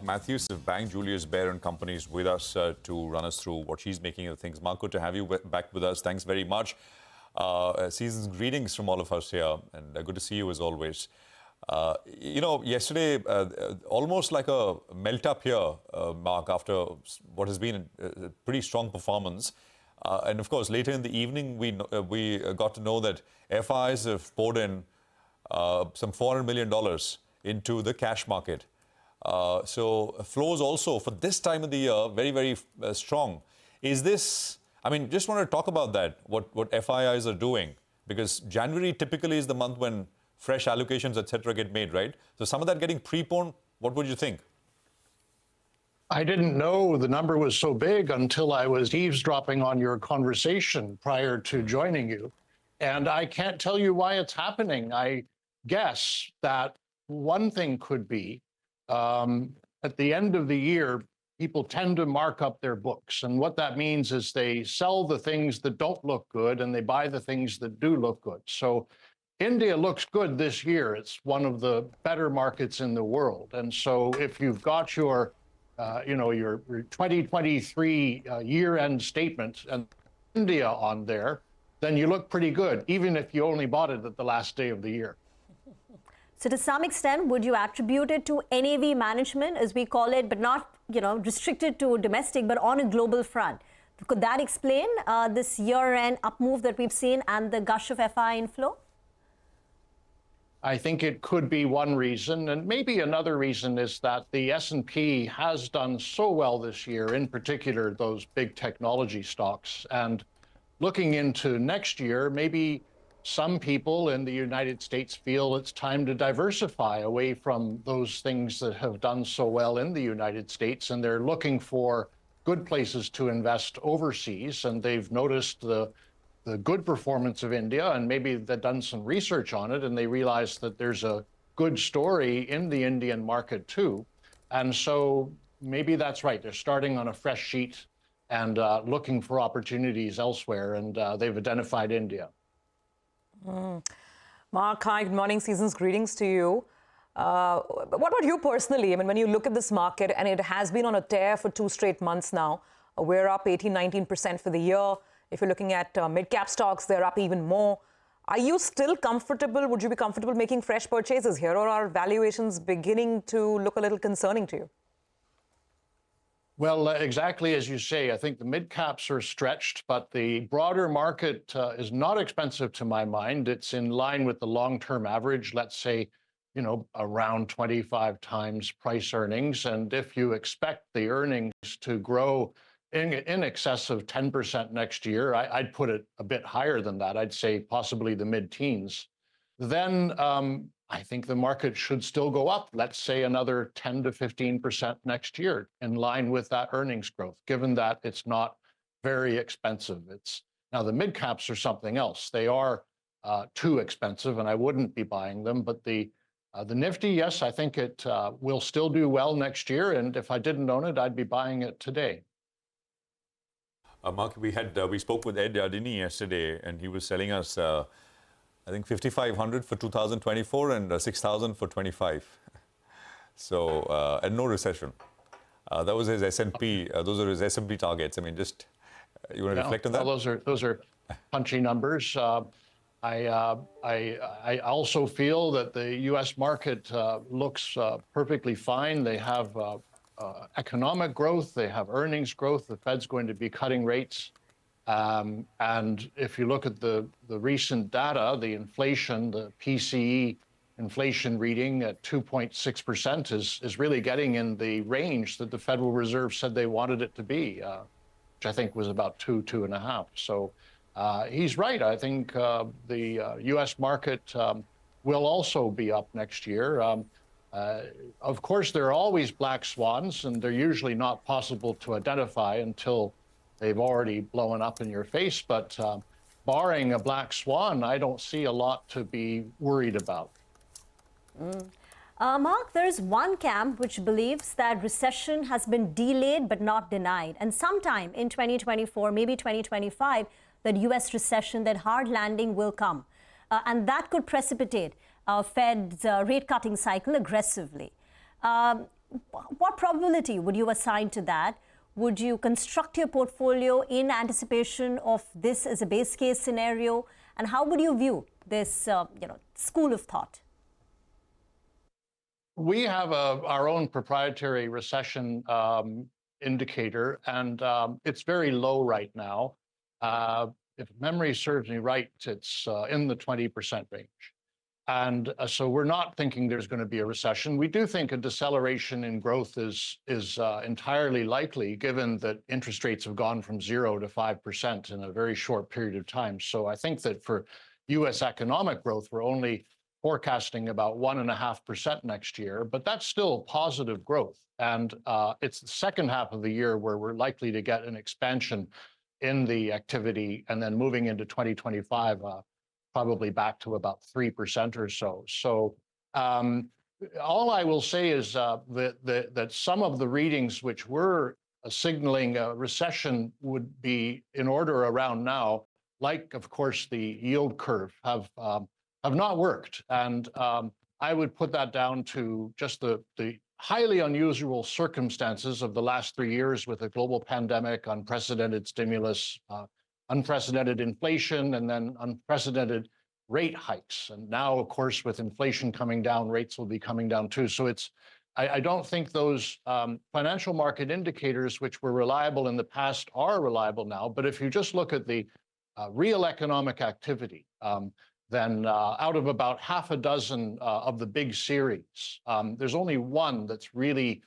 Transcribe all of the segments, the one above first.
Matthews of Bank, Julius Baer and companies with us to run us through what she's making of things. Mark, good to have you back with us. Thanks very much. Season's greetings from all of us here, and good to see you as always. Yesterday, almost like a melt-up here, Mark, after what has been a pretty strong performance. And of course, later in the evening, we got to know that FIs have poured in some $400 million into the cash market. So flows also for this time of the year, very, very strong. Is this, just want to talk about that, what FIIs are doing, because January typically is the month when fresh allocations, etc., get made, right? So some of that getting preponed, what would you think? I didn't know the number was so big until I was eavesdropping on your conversation prior to joining you. And I can't tell you why it's happening. I guess that one thing could be at the end of the year, people tend to mark up their books. And what that means is they sell the things that don't look good and they buy the things that do look good. So India looks good this year. It's one of the better markets in the world. And so if you've got your 2023 year-end statement and India on there, then you look pretty good, even if you only bought it at the last day of the year. So to some extent, would you attribute it to NAV management, as we call it, but not, restricted to domestic, but on a global front? Could that explain this year-end up move that we've seen and the gush of FI inflow? I think it could be one reason, and maybe another reason is that the S&P has done so well this year, in particular those big technology stocks. And looking into next year, maybe some people in the United States feel it's time to diversify away from those things that have done so well in the United States, and they're looking for good places to invest overseas, and they've noticed the good performance of India, and maybe they've done some research on it, and they realize that there's a good story in the Indian market too. And so maybe that's right. They're starting on a fresh sheet and looking for opportunities elsewhere, and they've identified India. Mark, hi, good morning. Season's greetings to you. What about you personally? When you look at this market, and it has been on a tear for 2 straight months now, we're up 18-19% for the year. If you're looking at mid-cap stocks, they're up even more. Are you still comfortable? Would you be comfortable making fresh purchases here, or are valuations beginning to look a little concerning to you? Well, exactly as you say, I think the mid-caps are stretched, but the broader market is not expensive to my mind. It's in line with the long-term average, let's say, around 25 times price earnings. And if you expect the earnings to grow in excess of 10% next year, I'd put it a bit higher than that. I'd say possibly the mid-teens. Then I think the market should still go up, let's say another 10 to 15% next year, in line with that earnings growth, given that it's not very expensive. Now the mid-caps are something else. They are too expensive, and I wouldn't be buying them. But the Nifty, yes, I think it will still do well next year. And if I didn't own it, I'd be buying it today. Mark, we spoke with Ed Yardini yesterday, and he was selling us, I think, 5,500 for 2024 and 6,000 for 25. So, and no recession. That was his S&P. Those are his S&P targets. You want to reflect on that? Well, those are punchy numbers. I also feel that the U.S. market looks perfectly fine. They have economic growth, they have earnings growth. The Fed's going to be cutting rates. And if you look at the recent data, the inflation, the PCE inflation reading at 2.6% is really getting in the range that the Federal Reserve said they wanted it to be, which I think was about 2.5. So he's right. I think the U.S. market will also be up next year. Of course, there are always black swans, and they're usually not possible to identify until they've already blown up in your face. But barring a black swan, I don't see a lot to be worried about. Mark, there's one camp which believes that recession has been delayed but not denied. And sometime in 2024, maybe 2025, that U.S. recession, that hard landing will come. And that could precipitate Fed's rate cutting cycle aggressively. what probability would you assign to that? Would you construct your portfolio in anticipation of this as a base case scenario? And how would you view this, school of thought? We have our own proprietary recession indicator, and it's very low right now. If memory serves me right, it's in the 20% range. And so we're not thinking there's going to be a recession. We do think a deceleration in growth is entirely likely, given that interest rates have gone from 0 to 5% in a very short period of time. So I think that for U.S. economic growth, we're only forecasting about 1.5% next year, but that's still positive growth. And it's the second half of the year where we're likely to get an expansion in the activity, and then moving into 2025, probably back to about 3% or so. So all I will say is that some of the readings which were signaling a recession would be in order around now, like, of course, the yield curve, have not worked. And I would put that down to just the highly unusual circumstances of the last 3 years with a global pandemic, unprecedented stimulus, unprecedented inflation, and then unprecedented rate hikes. And now, of course, with inflation coming down, rates will be coming down too. So I don't think those financial market indicators, which were reliable in the past, are reliable now. But if you just look at the real economic activity, then out of about half a dozen of the big series, there's only one that's really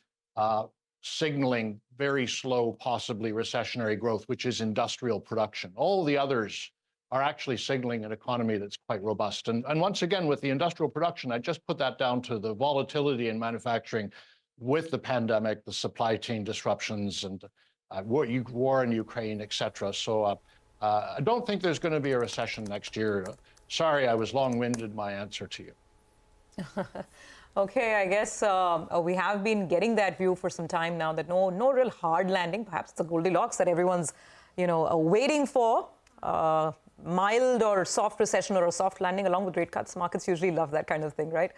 signaling very slow, possibly recessionary growth, which is industrial production. All the others are actually signaling an economy that's quite robust. And once again, with the industrial production, I just put that down to the volatility in manufacturing with the pandemic, the supply chain disruptions, and war in Ukraine, et cetera. So I don't think there's going to be a recession next year. Sorry, I was long-winded my answer to you. Okay, I guess we have been getting that view for some time now, that no real hard landing. Perhaps the Goldilocks that everyone's, waiting for. Mild or soft recession or a soft landing along with rate cuts. Markets usually love that kind of thing, right?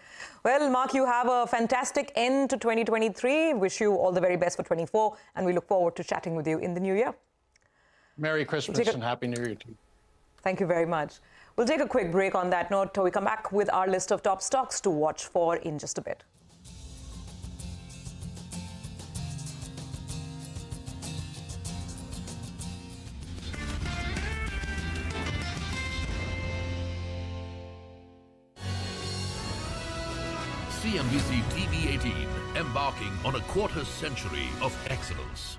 Well, Mark, you have a fantastic end to 2023. Wish you all the very best for 24, and we look forward to chatting with you in the new year. Merry Christmas and Happy New Year to you. Thank you very much. We'll take a quick break on that note till we come back with our list of top stocks to watch for in just a bit. CNBC-TV18, embarking on a quarter century of excellence.